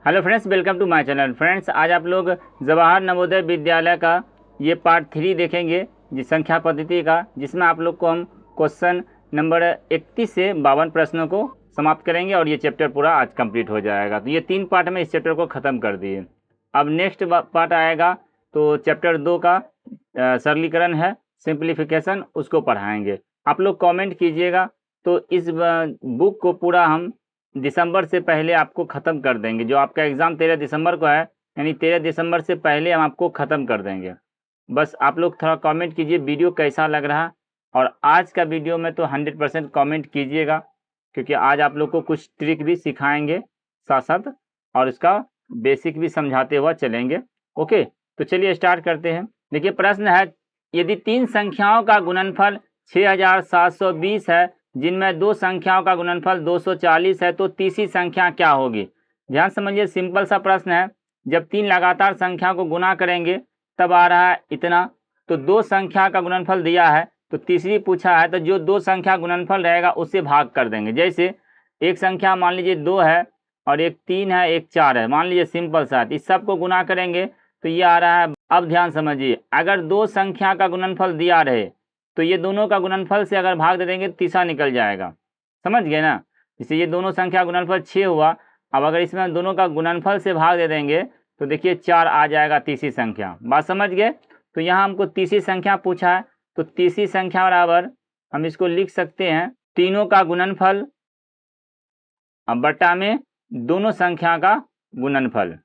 Hello friends, welcome to my channel. Friends, आज आप लोग जवाहर नवोदय विद्यालय का ये पार्ट 3 देखेंगे जिस संख्या पद्धति का, जिसमें आप लोग को हम क्वेश्चन नंबर 31 से 52 प्रश्नों को समाप्त करेंगे और ये चैप्टर पूरा आज कंप्लीट हो जाएगा। तो ये 3 पार्ट में इस चैप्टर को ख़त्म कर दिए। अब नेक्स्ट पार्ट आएगा तो चैप्टर 2 का सरलीकरण है, सिंप्लीफिकेशन, उसको पढ़ाएंगे। आप लोग कॉमेंट कीजिएगा तो इस बुक को पूरा हम दिसंबर से पहले आपको ख़त्म कर देंगे। जो आपका एग्ज़ाम 13 दिसंबर को है, यानी 13 दिसंबर से पहले हम आपको ख़त्म कर देंगे। बस आप लोग थोड़ा कमेंट कीजिए वीडियो कैसा लग रहा। और आज का वीडियो में तो 100% कमेंट कीजिएगा, क्योंकि आज आप लोग को कुछ ट्रिक भी सिखाएंगे साथ साथ, और उसका बेसिक भी समझाते हुआ चलेंगे। ओके, तो चलिए स्टार्ट करते हैं। देखिए, प्रश्न है, यदि 3 संख्याओं का गुणनफल 6720 है, जिनमें 2 संख्याओं का गुणनफल 240 है, तो तीसरी संख्या क्या होगी? ध्यान समझिए, सिंपल सा प्रश्न है। जब 3 लगातार संख्या को गुना करेंगे तब आ रहा है इतना, तो 2 संख्या का गुणनफल दिया है तो तीसरी पूछा है, तो जो 2 संख्या गुणनफल रहेगा उससे भाग कर देंगे। जैसे एक संख्या मान लीजिए 2 है और एक 3 है, एक 4 है, मान लीजिए सिंपल सा, इस सब को गुना करेंगे तो ये आ रहा है। अब ध्यान समझिए, अगर 2 संख्या का गुणनफल दिया रहे तो ये दोनों का गुणनफल से अगर भाग दे देंगे तो तीसरा निकल जाएगा। समझ गए ना? जैसे ये दोनों संख्या गुणनफल 6 हुआ, अब अगर इसमें दोनों का गुणनफल से भाग दे देंगे तो देखिए 4 आ जाएगा तीसरी संख्या। बात समझ गए? तो यहाँ हमको तीसरी संख्या पूछा है, तो तीसरी संख्या बराबर हम इसको लिख सकते हैं तीनों का गुणनफल अब बट्टा में दोनों संख्या का गुणनफल।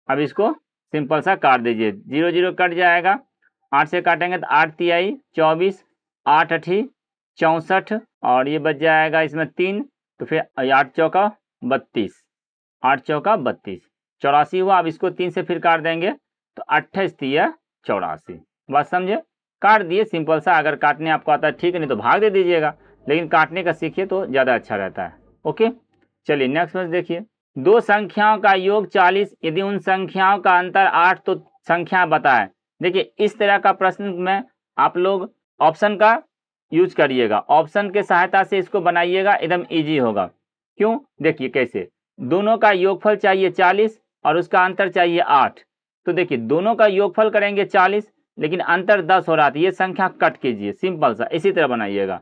अब इसको सिंपल सा काट दीजिए, 0 0 कट जाएगा। 8 से काटेंगे तो 8 तिहाई 24, 8 अठी 64, और ये बच जाएगा इसमें 3, तो फिर 8 चौका 32, 8 चौका 32, 84 हुआ। अब इसको 3 से फिर काट देंगे तो 28 तिया 84। बात समझे? काट दिए, सिंपल सा। अगर काटने आपको आता है ठीक है, नहीं तो भाग दे दीजिएगा, लेकिन काटने का सीखिए तो ज़्यादा अच्छा रहता है। ओके, चलिए नेक्स्ट प्रश्न देखिए। 2 संख्याओं का योग 40, यदि उन संख्याओं का अंतर 8 तो संख्या बताएं। देखिए, इस तरह का प्रश्न में आप लोग ऑप्शन का यूज करिएगा, ऑप्शन के सहायता से इसको बनाइएगा, एकदम इजी होगा। क्यों? देखिए कैसे। दोनों का योगफल चाहिए 40 और उसका अंतर चाहिए 8। तो देखिए, दोनों का योगफल करेंगे 40, लेकिन अंतर 10 हो रहा था, ये संख्या कट कीजिए, सिंपल सा इसी तरह बनाइएगा।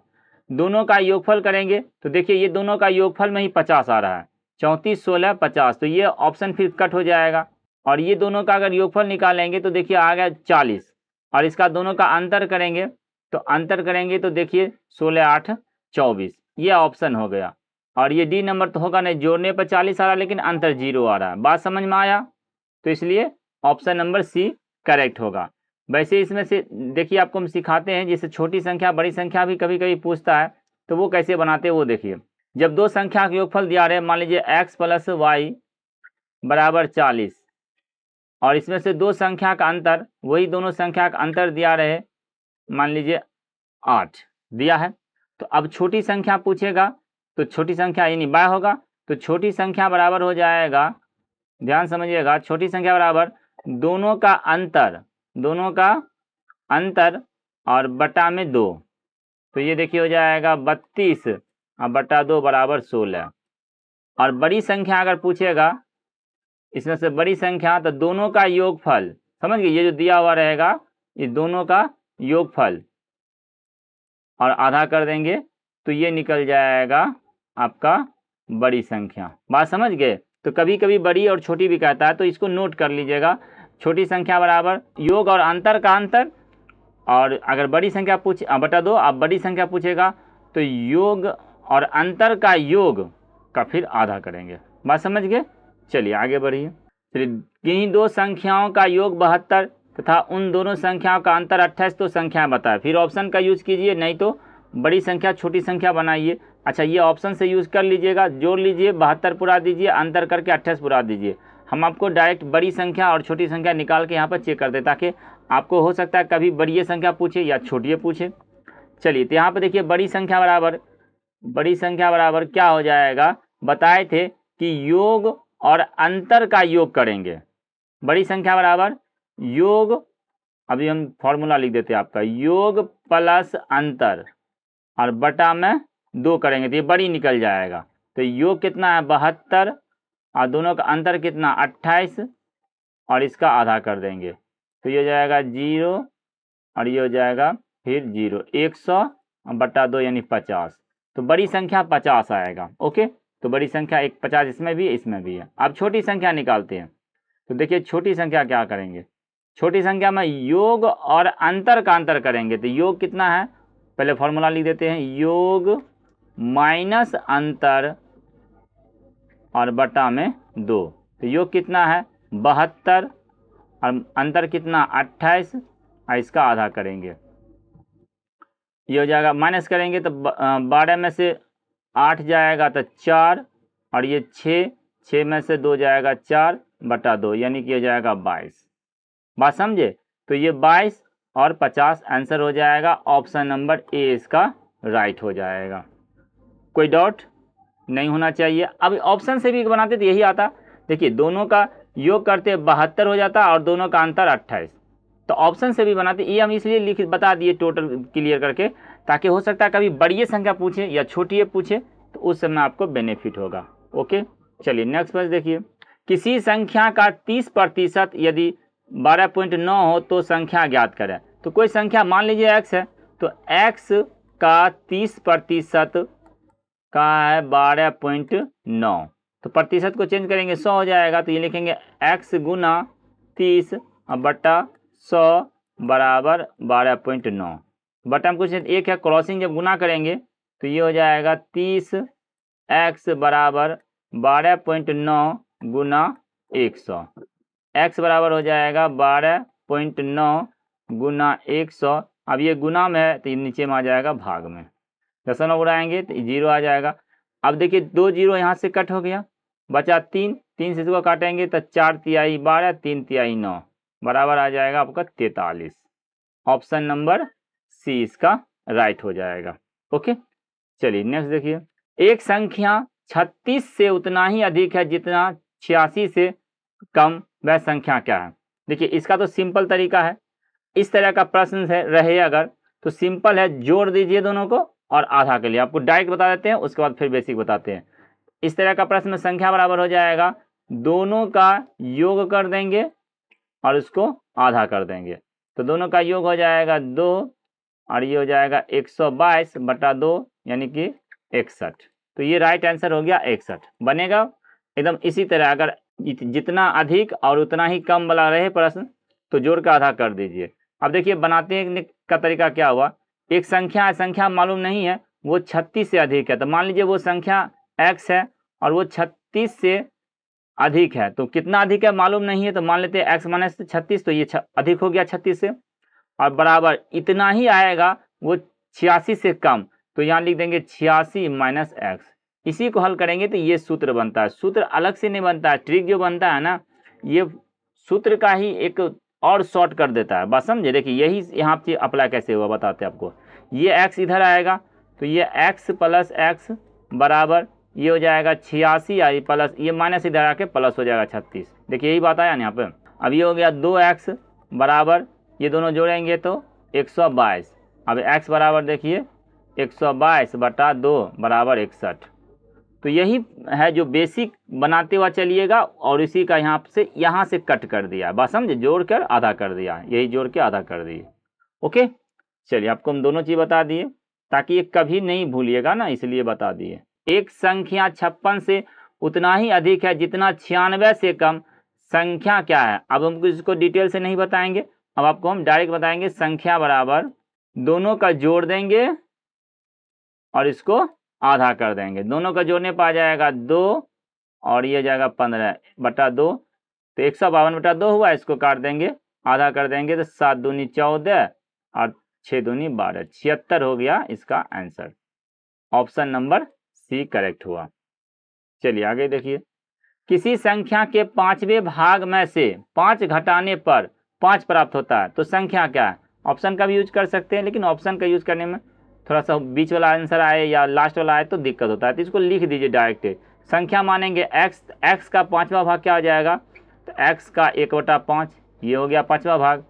दोनों का योगफल करेंगे तो देखिए ये दोनों का योगफल में ही 50 आ रहा है, 34 16 50, तो ये ऑप्शन फिर कट हो जाएगा। और ये दोनों का अगर योगफल निकालेंगे तो देखिए आ गया 40, और इसका दोनों का अंतर करेंगे तो देखिए 16 8 24, ये ऑप्शन हो गया। और ये डी नंबर तो होगा नहीं, जोड़ने पर 40 आ रहा है लेकिन अंतर 0 आ रहा है। बात समझ में आया? तो इसलिए ऑप्शन नंबर सी करेक्ट होगा। वैसे इसमें से देखिए आपको हम सिखाते हैं, जैसे छोटी संख्या बड़ी संख्या भी कभी कभी पूछता है, तो वो कैसे बनाते हैं वो देखिए। जब 2 संख्या का योगफल दिया रहे, मान लीजिए x प्लस वाई बराबर 40, और इसमें से 2 संख्या का अंतर, वही दोनों संख्या का अंतर दिया रहे, मान लीजिए 8 दिया है, तो अब छोटी संख्या पूछेगा तो छोटी संख्या यानी बाय होगा, तो छोटी संख्या बराबर हो जाएगा, ध्यान समझिएगा, छोटी संख्या बराबर दोनों का अंतर और बटा में 2, तो ये देखिए हो जाएगा 32 और बटा 2 बराबर 16। और बड़ी संख्या अगर पूछेगा, इसमें से बड़ी संख्या, तो दोनों का योगफल, समझ गए, ये जो दिया हुआ रहेगा ये दोनों का योगफल और आधा कर देंगे तो ये निकल जाएगा आपका बड़ी संख्या। बात समझ गए? तो कभी कभी बड़ी और छोटी भी कहता है, तो इसको नोट कर लीजिएगा। छोटी संख्या बराबर योग और अंतर का अंतर, और अगर बड़ी संख्या बटा 2, अब बड़ी संख्या पूछेगा तो योग और अंतर का योग का फिर आधा करेंगे। बात समझ गए? चलिए आगे बढ़िए। चलिए, किन्हीं 2 संख्याओं का योग 72 तथा उन दोनों संख्याओं का अंतर 28, तो संख्या बताए। फिर ऑप्शन का यूज कीजिए, नहीं तो बड़ी संख्या छोटी संख्या बनाइए। अच्छा, ये ऑप्शन से यूज कर लीजिएगा, जोड़ लीजिए, 72 पुरा दीजिए, अंतर करके 28 पुरा दीजिए। हम आपको डायरेक्ट बड़ी संख्या और छोटी संख्या निकाल के यहाँ पर चेक कर दे, ताकि आपको हो सकता है कभी बड़ी संख्या पूछे या छोटी पूछे। चलिए, तो यहाँ पर देखिए बड़ी संख्या बराबर क्या हो जाएगा, बताए थे कि योग और अंतर का योग करेंगे। बड़ी संख्या बराबर योग, अभी हम फॉर्मूला लिख देते हैं आपका, योग प्लस अंतर और बटा में 2 करेंगे तो ये बड़ी निकल जाएगा। तो योग कितना है 72 और दोनों का अंतर कितना 28 और इसका आधा कर देंगे तो ये हो जाएगा 0 और ये हो जाएगा फिर 0, 100/2 यानी 50। तो बड़ी संख्या 50 आएगा। ओके, तो बड़ी संख्या एक 50 इसमें भी है इसमें भी है। अब छोटी संख्या निकालते हैं। तो देखिए छोटी संख्या क्या करेंगे, छोटी संख्या में योग और अंतर का अंतर करेंगे। तो योग कितना है, पहले फॉर्मूला लिख देते हैं, योग माइनस अंतर और बटा में 2। तो योग कितना है 72 और अंतर कितना 28 और इसका आधा करेंगे, ये हो जाएगा। माइनस करेंगे तो 12 में से 8 जाएगा तो 4 और ये 6 में से 2 जाएगा 4/2 यानी कि हो जाएगा 22। बात समझे। तो ये 22 और 50 आंसर हो जाएगा। ऑप्शन नंबर ए इसका राइट हो जाएगा। कोई डाउट नहीं होना चाहिए। अब ऑप्शन से भी बनाते तो यही आता। देखिए दोनों का योग करते 72 हो जाता और दोनों का अंतर 28। तो ऑप्शन से भी बनाते, ये हम इसलिए लिख बता दिए टोटल क्लियर करके, ताकि हो सकता है कभी बड़ी संख्या पूछे या छोटी पूछे तो उस समय आपको बेनिफिट होगा। ओके, चलिए नेक्स्ट प्रश्न देखिए। किसी संख्या का 30% यदि 12.9 हो तो संख्या ज्ञात करें। तो कोई संख्या मान लीजिए x है, तो x का 30% का है 12.9, तो प्रतिशत को चेंज करेंगे 100 हो जाएगा। तो ये लिखेंगे x गुना 30 बटा 100 बराबर 12.9। बटा में कुछ एक है, क्रॉसिंग जब गुना करेंगे तो ये हो जाएगा 30x बराबर 12.9 गुना 100। x बराबर हो जाएगा 12.9 गुना 100। अब ये गुना में है तो ये नीचे में आ जाएगा भाग में, दशमलव उड़ाएंगे तो 0 आ जाएगा। अब देखिए 2 0 यहाँ से कट हो गया, बचा 3 से इसको काटेंगे तो 4 तिहाई 12 3 तिहाई 9 बराबर आ जाएगा आपका 43। ऑप्शन नंबर सी इसका राइट हो जाएगा। ओके, चलिए नेक्स्ट देखिए। एक संख्या 36 से उतना ही अधिक है जितना 86 से कम, वह संख्या क्या है। देखिए इसका तो सिंपल तरीका है। इस तरह का प्रश्न है रहे अगर तो सिंपल है, जोड़ दीजिए दोनों को और आधा के लिए आपको डायरेक्ट बता देते हैं, उसके बाद फिर बेसिक बताते हैं। इस तरह का प्रश्न में संख्या बराबर हो जाएगा, दोनों का योग कर देंगे और उसको आधा कर देंगे। तो दोनों का योग हो जाएगा 2 और ये हो जाएगा 122/2 यानी कि 61। तो ये राइट आंसर हो गया 61 बनेगा। एकदम इसी तरह अगर जितना अधिक और उतना ही कम वाला रहे प्रश्न तो जोड़ के आधा कर दीजिए। अब देखिए बनाते हैं का तरीका क्या हुआ। एक संख्या मालूम नहीं है, वो 36 से अधिक है। तो मान लीजिए वो संख्या x है और वो 36 से अधिक है। तो कितना अधिक है मालूम नहीं है, तो मान लेते हैं x माइनस 36, तो ये अधिक हो गया 36 से, और बराबर इतना ही आएगा वो 86 से कम। तो यहाँ लिख देंगे 86 माइनस x। इसी को हल करेंगे तो ये सूत्र बनता है। सूत्र अलग से नहीं बनता है, ट्रिक जो बनता है ना ये सूत्र का ही एक और शॉर्ट कर देता है। बस समझे। देखिए यही यहाँ पे अप्लाई कैसे हुआ बताते हैं आपको। ये x इधर आएगा तो ये x प्लस x बराबर ये हो जाएगा 86 और प्लस ये माइनस इधर आके प्लस हो जाएगा 36। देखिए यही बात आया ना यहाँ पे। अब ये हो गया 2x बराबर ये दोनों जोड़ेंगे तो 122। अब x बराबर देखिए 122/2 बराबर 61। तो यही है जो बेसिक बनाते हुआ चलिएगा और इसी का यहाँ से कट कर दिया, बस समझे, जोड़ कर आधा कर दिया, यही जोड़ के आधा कर दिए। ओके, चलिए आपको हम दोनों चीज बता दिए ताकि ये कभी नहीं भूलिएगा ना, इसलिए बता दिए। एक संख्या 56 से उतना ही अधिक है जितना 96 से कम, संख्या क्या है। अब हम इसको डिटेल से नहीं बताएंगे, अब आपको हम डायरेक्ट बताएंगे। संख्या बराबर दोनों का जोड़ देंगे और इसको आधा कर देंगे। दोनों का जोड़ने पर आ जाएगा 2 और ये जाएगा 15/2। तो 152/2 हुआ, इसको काट देंगे आधा कर देंगे तो 7 दूनी 14 और 6 दूनी 12, 76 हो गया इसका answer. Option number C correct हुआ। चलिए आगे देखिए। किसी संख्या के 5वें भाग में से 5 घटाने पर 5 प्राप्त होता है, तो संख्या क्या है। ऑप्शन का भी यूज कर सकते हैं, लेकिन ऑप्शन का यूज करने में थोड़ा सा बीच वाला आंसर आए या लास्ट वाला आए तो दिक्कत होता है, तो इसको लिख दीजिए डायरेक्ट। संख्या मानेंगे x का 5वां भाग क्या हो जाएगा, तो x का 1/5 ये हो गया 5वां भाग।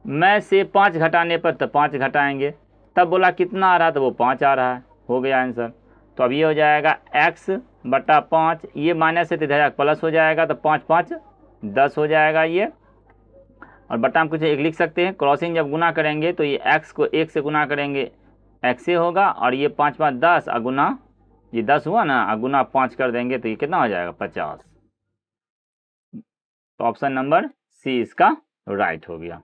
में से 5 घटाने पर तो 5 घटाएंगे, तब बोला कितना आ रहा है तो वो 5 आ रहा है, हो गया आंसर। तो अब ये हो जाएगा x बटा 5, ये माइनस है तो इधर प्लस हो जाएगा, तो 5 5 10 हो जाएगा ये। और बटा हम कुछ एक लिख सकते हैं, क्रॉसिंग जब गुना करेंगे तो ये x को 1 से गुना करेंगे x से होगा, और ये 5 5 10 और गुना ये 10 हुआ ना, और गुना 5 कर देंगे तो ये कितना हो जाएगा 50। तो ऑप्शन नंबर सी इसका राइट हो गया।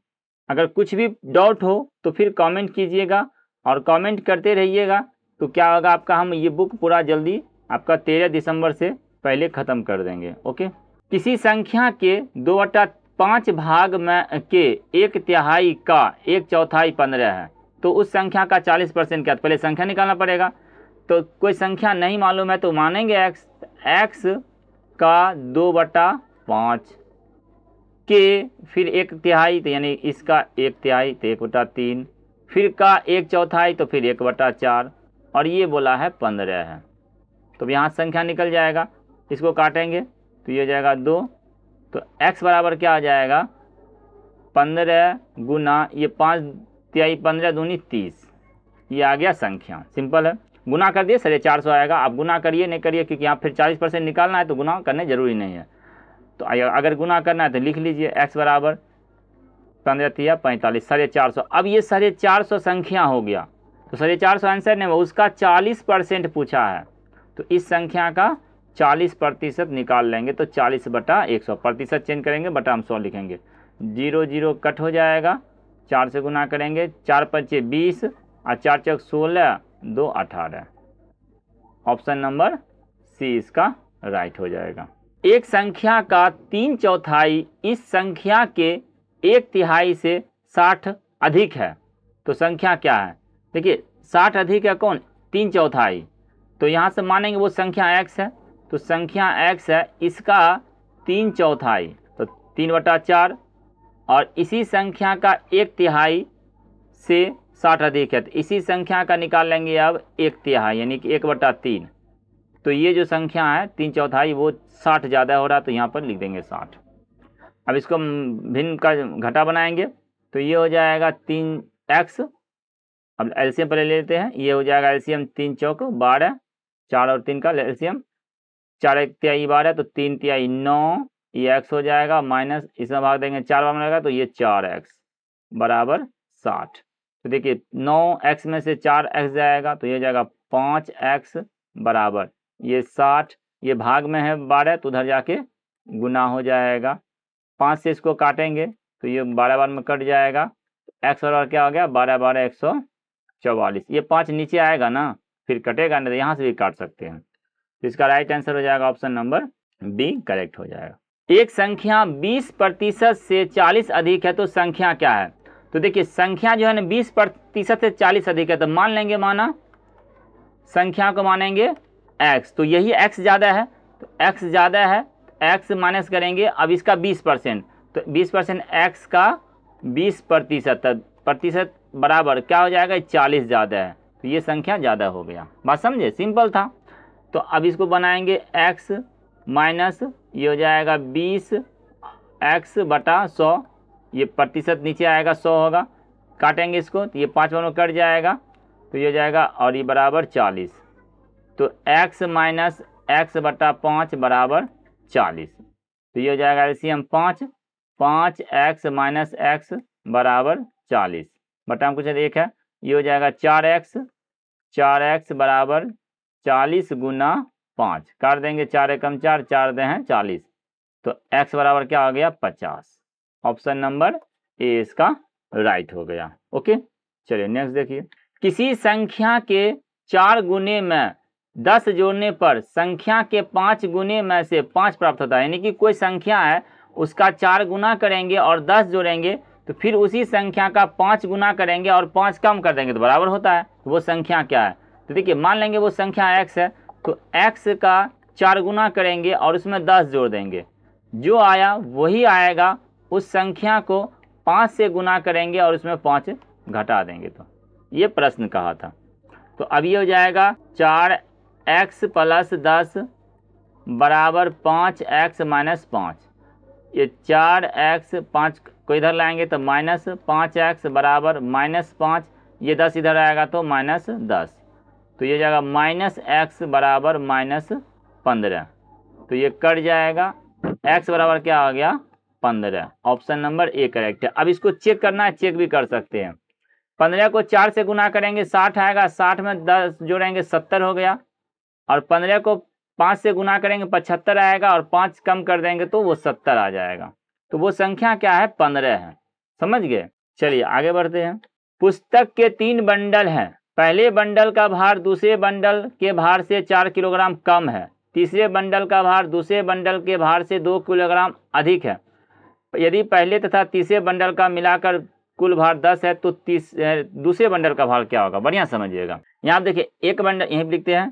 अगर कुछ भी डाउट हो तो फिर कमेंट कीजिएगा और कमेंट करते रहिएगा, तो क्या होगा आपका, हम ये बुक पूरा जल्दी आपका 13 दिसंबर से पहले ख़त्म कर देंगे। ओके। किसी संख्या के 2/5 भाग में के 1/3 का 1/4 15 है, तो उस संख्या का 40% क्या? पहले संख्या निकालना पड़ेगा। तो कोई संख्या नहीं मालूम है तो मानेंगे x का 2/5 के फिर 1/3, तो यानी इसका 1/3 तो 1/3, फिर का 1/4 तो फिर 1/4, और ये बोला है 15 है। तो यहाँ संख्या निकल जाएगा, इसको काटेंगे तो ये हो जाएगा 2। तो x बराबर क्या आ जाएगा 15 गुना ये 5/3 15 दूनी 30, ये आ गया संख्या। सिंपल है, गुना कर दिए 450 आएगा। आप गुना करिए नहीं करिए, क्योंकि यहाँ फिर 40% निकालना है तो गुना करने जरूरी नहीं है। तो अगर गुना करना है तो लिख लीजिए x बराबर 15 45 450। अब ये 450 संख्या हो गया, तो 450 आंसर नहीं, उसका 40% पूछा है, तो इस संख्या का 40% निकाल लेंगे। तो 40/100, प्रतिशत चेंज करेंगे, बटा हम 100 लिखेंगे। 0 0 कट हो जाएगा, 4 से गुना करेंगे, 4 5 20 और 4 चौक 16 2 18। ऑप्शन नंबर सी इसका राइट हो जाएगा। एक संख्या का 3/4 इस संख्या के 1/3 से 60 अधिक है, तो संख्या क्या है? देखिए 60 अधिक है कौन? 3/4। तो यहाँ से मानेंगे वो संख्या x है, तो संख्या x है, इसका 3/4 तो 3/4, और इसी संख्या का 1/3 से 60 अधिक है, तो इसी संख्या का निकाल लेंगे अब 1/3 यानी कि 1/3। तो ये जो संख्या है 3/4 वो 60 ज़्यादा हो रहा है, तो यहाँ पर लिख देंगे 60। अब इसको भिन्न का घटा बनाएंगे तो ये हो जाएगा 3x। अब एलसीएम पहले ले लेते हैं, ये हो जाएगा एलसीएम 3 चौक 12, 4 और 3 का एलसीएम, 4 1 तिहाई 12 तो 3 तिहाई 9, ये x हो जाएगा, माइनस इसमें भाग देंगे 4 बार मिलेगा तो ये 4x बराबर 60। तो देखिए 9x में से 4x जाएगा तो ये जाएगा 5x बराबर ये 60, ये भाग में है 12 तो उधर जाके गुना हो जाएगा। 5 से इसको काटेंगे तो ये 12 बार में कट जाएगा, x बराबर क्या हो गया 12 12 144। ये 5 नीचे आएगा ना, फिर कटेगा नहीं, तो यहाँ से भी काट सकते हैं। तो इसका राइट आंसर हो जाएगा ऑप्शन नंबर बी करेक्ट हो जाएगा। एक संख्या 20% से 40 अधिक है, तो संख्या क्या है? तो देखिए संख्या जो है ना 20% से 40 अधिक है, तो मान लेंगे, माना संख्या को मानेंगे x, तो यही x ज़्यादा है, तो x ज़्यादा है, x माइनस करेंगे। अब इसका 20%, तो 20% x का 20% प्रतिशत बराबर क्या हो जाएगा 40 ज़्यादा है, तो ये संख्या ज़्यादा हो गया। बात समझे, सिंपल था। तो अब इसको बनाएंगे x माइनस ये हो जाएगा 20x बटा 100, ये प्रतिशत नीचे आएगा 100 होगा, काटेंगे इसको तो ये 5 बार में कट जाएगा तो ये हो जाएगा और ये बराबर 40। तो x माइनस x बटा 5 बराबर 40, तो ये हो जाएगा एलसीएम 5x माइनस x बराबर 40 बटा हम कुछ एक है, ये हो जाएगा 4x बराबर 40 गुना 5, काट देंगे 4 एकम 4 4 दे हैं 40, तो x बराबर क्या हो गया 50। ऑप्शन नंबर ए इसका राइट हो गया। ओके, चलिए नेक्स्ट देखिए। किसी संख्या के 4 गुने में 10 जोड़ने पर संख्या के 5 गुने में से 5 प्राप्त होता है, यानी कि कोई संख्या है उसका 4 गुना करेंगे और 10 जोड़ेंगे, तो फिर उसी संख्या का 5 गुना करेंगे और 5 कम कर देंगे तो बराबर होता है। तो वो संख्या क्या है? तो देखिए मान लेंगे वो संख्या x है, तो x का 4 गुना करेंगे और उसमें 10 जोड़ देंगे, जो आया वही आएगा। उस संख्या को 5 से गुना करेंगे और उसमें 5 घटा देंगे, तो ये प्रश्न कहा था। तो अब ये हो जाएगा 4x प्लस 10 बराबर 5x माइनस 5, ये 4x 5 को इधर लाएंगे तो माइनस 5x बराबर माइनस 5, ये 10 इधर आएगा तो माइनस 10, तो ये जाएगा माइनस x बराबर माइनस 15, तो ये कट जाएगा, x बराबर क्या आ गया 15। ऑप्शन नंबर ए करेक्ट है। अब इसको चेक करना है, चेक भी कर सकते हैं। 15 को 4 से गुना करेंगे 60 आएगा, 60 में 10 जोड़ेंगे 70 हो गया, और 15 को 5 से गुना करेंगे 75 आएगा, और 5 कम कर देंगे तो वो 70 आ जाएगा। तो वो संख्या क्या है 15 है, समझ गए। चलिए आगे बढ़ते हैं। पुस्तक के 3 बंडल हैं, पहले बंडल का भार दूसरे बंडल के भार से 4 किलोग्राम कम है, तीसरे बंडल का भार दूसरे बंडल के भार से 2 किलोग्राम अधिक है। यदि पहले तथा तीसरे बंडल का मिलाकर कुल भार 10 है तो दूसरे बंडल का भार क्या होगा, बढ़िया समझिएगा। यहाँ आप देखिए एक बंडल यहीं लिखते हैं,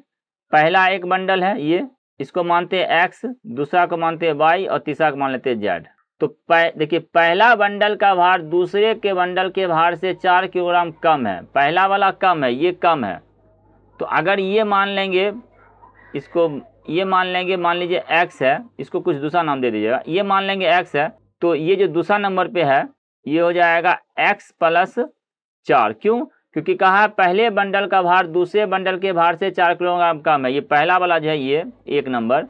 पहला एक बंडल है ये, इसको मानते हैं x, दूसरा को मानते हैं y, और तीसरा को मान लेते हैं z। तो देखिए पहला बंडल का भार दूसरे के बंडल के भार से 4 किलोग्राम कम है, पहला वाला कम है, ये कम है। तो अगर ये मान लेंगे, इसको ये मान लेंगे, मान लीजिए x है, इसको कुछ दूसरा नाम दे दीजिएगा, ये मान लेंगे x है, तो ये जो दूसरा नंबर पे है ये हो जाएगा x प्लस 4। क्यों? क्योंकि कहा पहले बंडल का भार दूसरे बंडल के भार से 4 किलोग्राम कम है। ये पहला वाला जो है ये एक नंबर,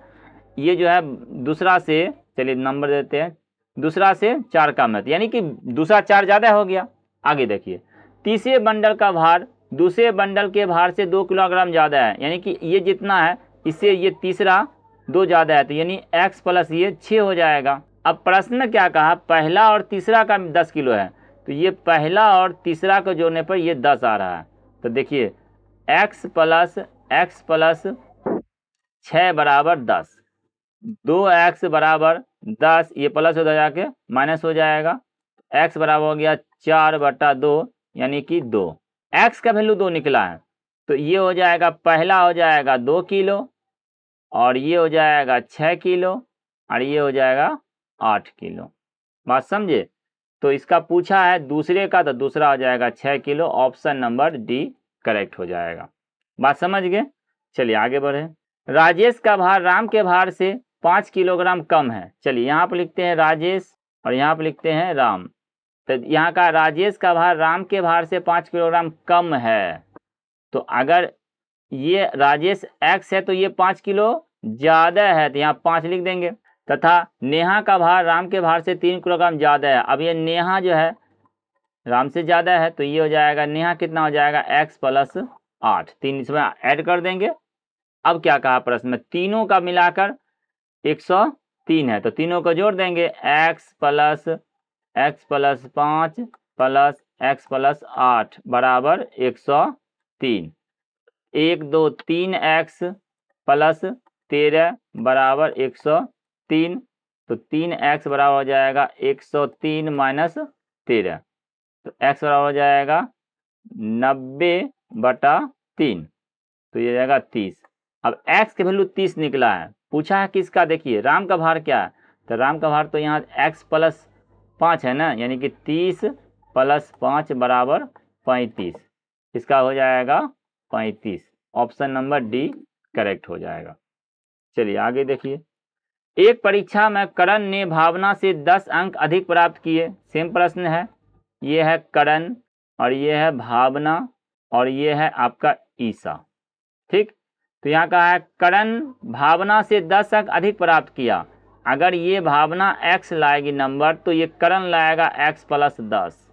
ये जो है दूसरा से, चलिए नंबर देते हैं, दूसरा से 4 कम है, यानी कि दूसरा 4 ज़्यादा हो गया। आगे देखिए तीसरे बंडल का भार दूसरे बंडल के भार से 2 किलोग्राम ज़्यादा है, यानी कि ये जितना है इससे ये तीसरा 2 ज़्यादा है, तो यानी x प्लस ये 6 हो जाएगा। अब प्रश्न में क्या कहा, पहला और तीसरा का 10 किलो है, तो ये पहला और तीसरा को जोड़ने पर ये 10 आ रहा है। तो देखिए x प्लस 6 बराबर 10, 2x बराबर 10, ये प्लस हो जाके माइनस हो जाएगा, x बराबर हो गया 4/2 यानी कि 2। x का वैल्यू 2 निकला है, तो ये हो जाएगा, पहला हो जाएगा 2 किलो, और ये हो जाएगा 6 किलो, और ये हो जाएगा 8 किलो। बात समझे। तो इसका पूछा है दूसरे का, तो दूसरा हो जाएगा 6 kilo, option number D correct हो जाएगा। बात समझ गए। चलिए आगे बढ़े। राजेश का भार राम के भार से 5 किलोग्राम कम है। चलिए यहाँ पर लिखते हैं राजेश, और यहाँ पर लिखते हैं राम। तो यहाँ का राजेश का भार राम के भार से 5 किलोग्राम कम है, तो अगर ये राजेश x है तो ये 5 किलो ज़्यादा है, तो यहाँ 5 लिख देंगे। तथा नेहा का भार राम के भार से 3 किलोग्राम ज़्यादा है। अब ये नेहा जो है राम से ज़्यादा है, तो ये हो जाएगा नेहा कितना हो जाएगा x प्लस 8, 3 इसमें ऐड कर देंगे। अब क्या कहा प्रश्न में, तीनों का मिलाकर 103 है, तो तीनों को जोड़ देंगे, x plus 5 plus x plus 8 बराबर 103। 1 2 3x प्लस 13 बराबर 103, तो 3x बराबर हो जाएगा 103 माइनस 13, तो x बराबर हो जाएगा 90/3, तो ये जाएगा 30। अब x के वैल्यू 30 निकला है, पूछा है किसका, देखिए राम का भार क्या है, तो राम का भार तो यहाँ x प्लस 5 है ना, यानी कि 30 प्लस 5 बराबर 35, इसका हो जाएगा 35, ऑप्शन नंबर डी करेक्ट हो जाएगा। चलिए आगे देखिए। एक परीक्षा में करण ने भावना से 10 अंक अधिक प्राप्त किए। सेम प्रश्न है, ये है करण और ये है भावना और ये है आपका ईसा, ठीक। तो यहाँ कहा है करण भावना से 10 अंक अधिक प्राप्त किया। अगर ये भावना x लाएगी नंबर, तो ये करण लाएगा x प्लस 10।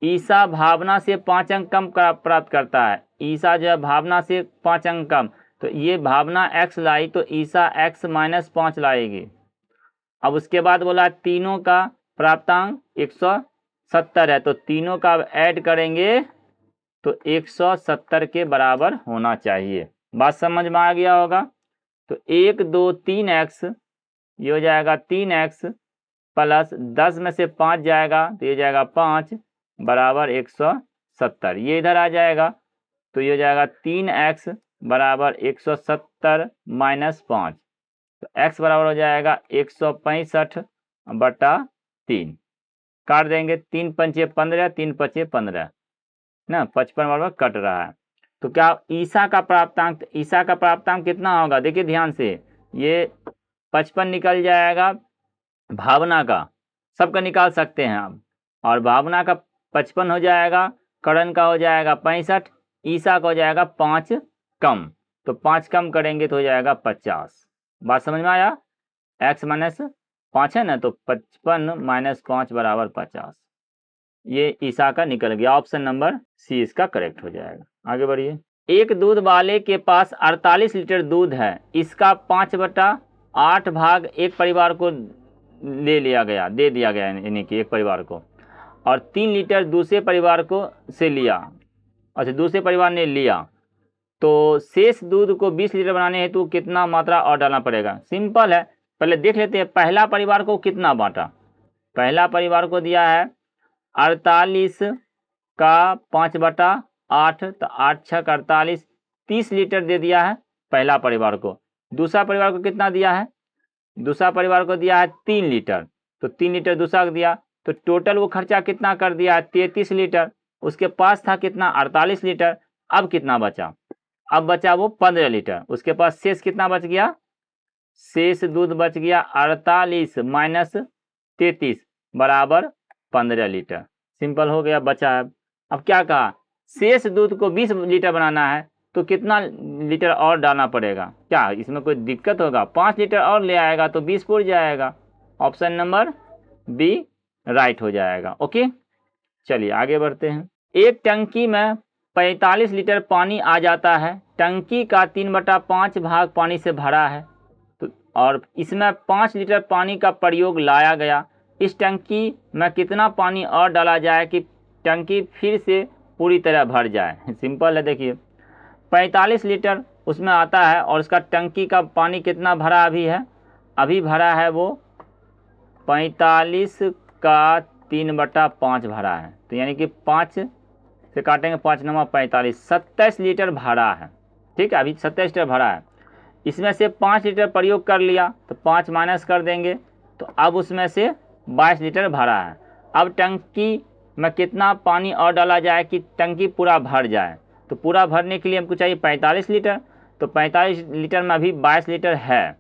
ईसा भावना से 5 अंक कम प्राप्त करता है, ईसा जो है भावना से 5 अंक कम, तो ये भावना x लाई तो ईसा x माइनस 5 लाएगी। अब उसके बाद बोला तीनों का प्राप्तांक 170 है, तो तीनों का ऐड करेंगे तो 170 के बराबर होना चाहिए। बात समझ में आ गया होगा। तो 1 2 3x, ये हो जाएगा 3x प्लस 10 में से 5 जाएगा, तो ये जाएगा 5 बराबर 170, ये इधर आ जाएगा, तो ये हो जाएगा 3x बराबर 170 माइनस 5, तो x बराबर हो जाएगा 165/3, काट देंगे, 3 पंचे 15, 3 पंचे 15 ना, 55 बराबर कट रहा है। तो क्या ईसा का प्राप्तांक कितना होगा, देखिए ध्यान से, ये 55 निकल जाएगा भावना का, सबका निकाल सकते हैं आप, और भावना का 55 हो जाएगा, करण का हो जाएगा 65, ईसा का हो जाएगा 5 कम, तो 5 कम करेंगे तो हो जाएगा 50। बात समझ में आया? x माइनस 5 है ना, तो 55 माइनस 5 बराबर 50। ये ईसा का निकल गया। ऑप्शन नंबर सी इसका करेक्ट हो जाएगा। आगे बढ़िए। एक दूध वाले के पास 48 लीटर दूध है, इसका 5/8 भाग एक परिवार को दे दिया गया यानी कि एक परिवार को, और 3 लीटर दूसरे परिवार को से लिया। अच्छा, दूसरे परिवार ने लिया, तो शेष दूध को 20 लीटर बनाने हेतु कितना मात्रा और डालना पड़ेगा? सिंपल है, पहले देख लेते हैं पहला परिवार को कितना बांटा। पहला परिवार को दिया है 48 का 5/8, तो 8 छक 48, 30 लीटर दे दिया है पहला परिवार को। दूसरा परिवार को कितना दिया है? दूसरा परिवार को दिया है 3 लीटर, तो 3 लीटर दूसरा को दिया, तो टोटल वो खर्चा कितना कर दिया है? 33 लीटर। उसके पास था कितना? 48 लीटर। अब कितना बचा? अब बचा वो 15 लीटर। उसके पास शेष कितना बच गया? शेष दूध बच गया 48 माइनस 33 बराबर 15 लीटर। सिंपल हो गया, बचा है। अब क्या कहा? शेष दूध को 20 लीटर बनाना है, तो कितना लीटर और डालना पड़ेगा? क्या इसमें कोई दिक्कत होगा? 5 लीटर और ले आएगा तो 20 पूर जाएगा। ऑप्शन नंबर बी राइट हो जाएगा। ओके, चलिए आगे बढ़ते हैं। एक टंकी में 45 लीटर पानी आ जाता है, टंकी का 3/5 भाग पानी से भरा है, तो और इसमें 5 लीटर पानी का प्रयोग लाया गया। इस टंकी में कितना पानी और डाला जाए कि टंकी फिर से पूरी तरह भर जाए? सिंपल है, देखिए 45 लीटर उसमें आता है और उसका टंकी का पानी कितना भरा अभी है? अभी भरा है वो 45 का 3/5 भरा है, तो यानी कि 5 से काटेंगे 5 9 45, 27 लीटर भरा है। ठीक है, अभी 27 लीटर भरा है। इसमें से 5 लीटर प्रयोग कर लिया तो 5 माइनस कर देंगे, तो अब उसमें से 22 लीटर भरा है। अब टंकी में कितना पानी और डाला जाए कि टंकी पूरा भर जाए? तो पूरा भरने के लिए हमको चाहिए 45 लीटर, तो 45 लीटर में अभी 22 लीटर है,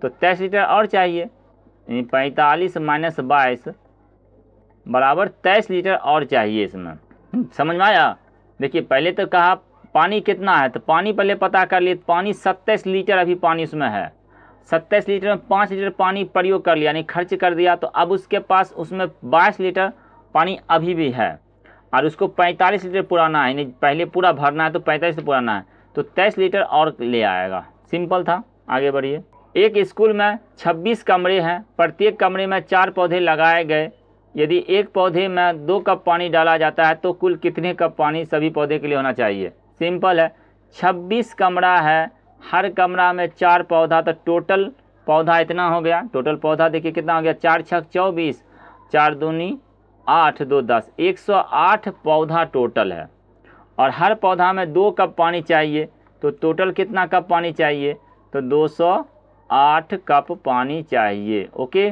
तो 23 लीटर और चाहिए। 45 माइनस 22 बराबर 23 लीटर और चाहिए इसमें। समझ में आया? देखिए पहले तो कहा पानी कितना है, तो पानी पहले पता कर लिए। पानी 27 लीटर अभी पानी उसमें है। 27 लीटर में 5 लीटर पानी प्रयोग कर लिया, यानी खर्च कर दिया, तो अब उसके पास उसमें 22 लीटर पानी अभी भी है, और उसको 45 लीटर पुराना है, यानी पहले पूरा भरना है तो 45 लीटर पुराना है, तो 23 लीटर और ले आएगा। सिंपल था। आगे बढ़िए। एक स्कूल में 26 कमरे हैं, प्रत्येक कमरे में 4 पौधे लगाए गए। यदि एक पौधे में 2 कप पानी डाला जाता है तो कुल कितने कप पानी सभी पौधे के लिए होना चाहिए? सिंपल है, 26 कमरा है, हर कमरा में 4 पौधा, तो टोटल पौधा इतना हो गया। टोटल पौधा देखिए कितना हो गया? 4 छक 24, 4 दूनी 8, 2 10, 108 पौधा टोटल है, और हर पौधा में 2 कप पानी चाहिए, तो टोटल कितना कप पानी चाहिए? तो 208 कप पानी चाहिए। ओके,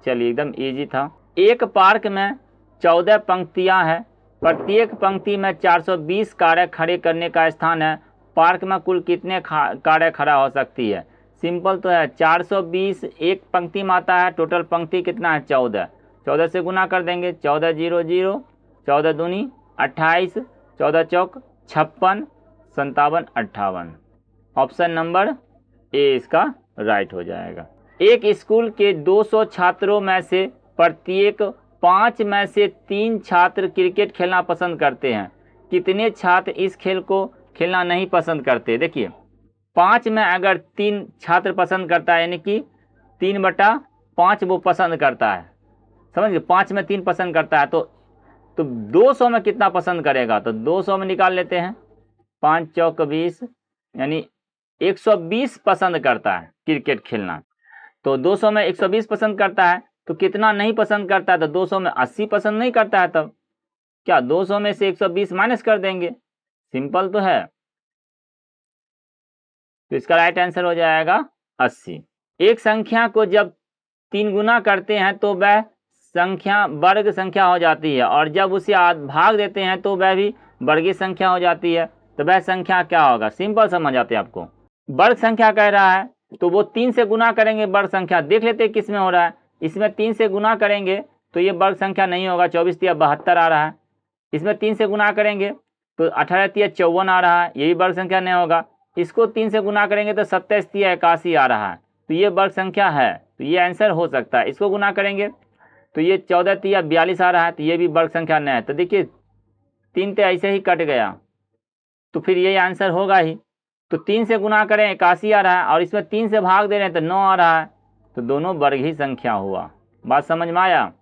चलिए एकदम इजी था। एक पार्क में 14 पंक्तियां हैं, प्रत्येक पंक्ति में 420 कारें खड़े करने का स्थान है। पार्क में कुल कितने कारें खड़ा हो सकती है? सिंपल तो है, 420 एक पंक्ति में आता है, टोटल पंक्ति कितना है? 14। 14 से गुना कर देंगे, 14 0 0, 14 दूनी 28, 14 चौक 56, 57 58। ऑप्शन नंबर ए इसका राइट हो जाएगा। एक स्कूल के 200 छात्रों में से प्रत्येक 5 में से 3 छात्र क्रिकेट खेलना पसंद करते हैं। कितने छात्र इस खेल को खेलना नहीं पसंद करते? देखिए 5 में अगर 3 छात्र पसंद करता है, यानी कि 3/5 वो पसंद करता है, समझ गए? 5 में 3 पसंद करता है, तो 200 में कितना पसंद करेगा? तो 200 में निकाल लेते हैं, 5 चौक 20, यानी 120 पसंद करता है क्रिकेट खेलना। तो 200 में 120 पसंद करता है, तो कितना नहीं पसंद करता है? तो 200 में 80 पसंद नहीं करता है। तब क्या 200 में से 120 माइनस कर देंगे? सिंपल तो है, तो इसका राइट आंसर हो जाएगा 80। एक संख्या को जब 3 गुना करते हैं तो वह संख्या वर्ग संख्या हो जाती है, और जब उसे भाग देते हैं तो वह भी वर्गीय संख्या हो जाती है। तो वह संख्या क्या होगा? सिंपल समझ आते हैं आपको। वर्ग संख्या कह रहा है तो वो 3 से गुना करेंगे वर्ग संख्या। देख लेते हैं किस में हो रहा है। इसमें 3 से गुना करेंगे तो ये वर्ग संख्या नहीं होगा, 24 तिया 72 आ रहा है। इसमें 3 से गुना करेंगे तो 18 तिया 54 आ रहा है, ये भी वर्ग संख्या नहीं होगा। इसको 3 से गुना करेंगे तो 27 तिया 81 आ रहा है, तो ये वर्ग संख्या है, तो ये आंसर हो सकता है। इसको गुना करेंगे तो ये 14 तिया 42 आ रहा है, तो ये भी वर्ग संख्या नहीं है। तो देखिए 3 तो ऐसे ही कट गया, तो फिर यही आंसर होगा ही। तो 3 से गुना करें 81 आ रहा है, और इसमें 3 से भाग दे रहे हैं तो 9 आ रहा है, तो दोनों वर्ग ही संख्या हुआ। बात समझ में आया?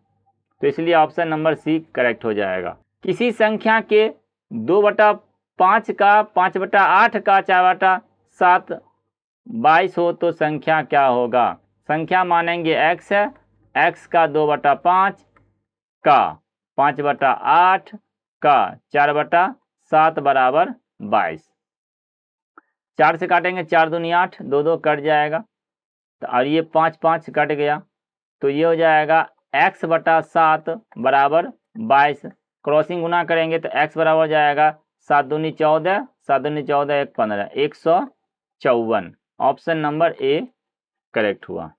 तो इसलिए ऑप्शन नंबर सी करेक्ट हो जाएगा। किसी संख्या के 2/5 का 5/8 का 4/7 22 हो तो संख्या क्या होगा? संख्या मानेंगे x है, x का 2/5 का 5/8 का 4/7 बराबर 22। 4 से काटेंगे 4 दूनी 8, 2 2 कट जाएगा, तो और ये 5 5 कट गया, तो ये हो जाएगा x/7 बराबर 22। क्रॉसिंग गुना करेंगे तो x बराबर हो जाएगा 7 दूनी 14, 7 दूनी 14 1 15, 154। ऑप्शन नंबर ए करेक्ट हुआ।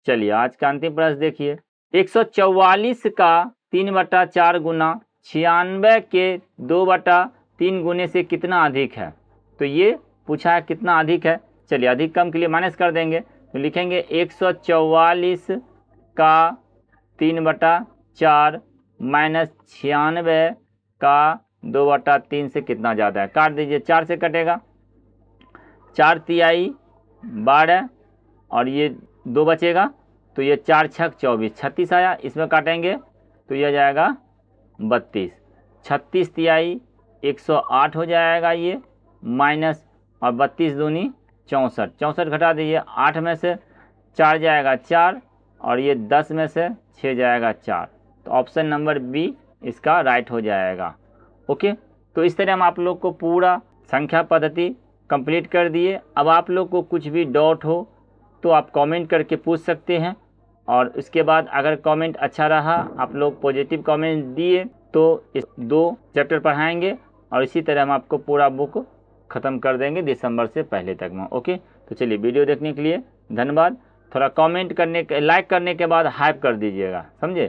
चलिए आज का अंतिम प्रश्न देखिए। 144 का 3/4 गुना 96 के 2/3 गुने से कितना अधिक है? तो ये पूछा है कितना अधिक है। चलिए अधिक कम के लिए माइनस कर देंगे, तो लिखेंगे 144 का 3/4 माइनस 96 का 2/3 से कितना ज़्यादा है। काट दीजिए, 4 से कटेगा, 4 तिहाई 12 और ये 2 बचेगा, तो ये 4 छक 24, 36 आया। इसमें काटेंगे तो यह जाएगा 32, 36 तिहाई 108 हो जाएगा ये, माइनस और 32 दूनी 64, 64 घटा दीजिए, 8 में से 4 जाएगा 4 और ये 10 में से 6 जाएगा 4, तो ऑप्शन नंबर बी इसका राइट हो जाएगा। ओके, तो इस तरह हम आप लोग को पूरा संख्या पद्धति कंप्लीट कर दिए। अब आप लोग को कुछ भी डाउट हो तो आप कमेंट करके पूछ सकते हैं, और उसके बाद अगर कमेंट अच्छा रहा, आप लोग पॉजिटिव कमेंट दिए, तो इस 2 चैप्टर पढ़ाएंगे और इसी तरह हम आपको पूरा बुक ख़त्म कर देंगे दिसंबर से पहले तक में। ओके, तो चलिए वीडियो देखने के लिए धन्यवाद। थोड़ा कमेंट करने के, लाइक करने के बाद हाइप कर दीजिएगा, समझे।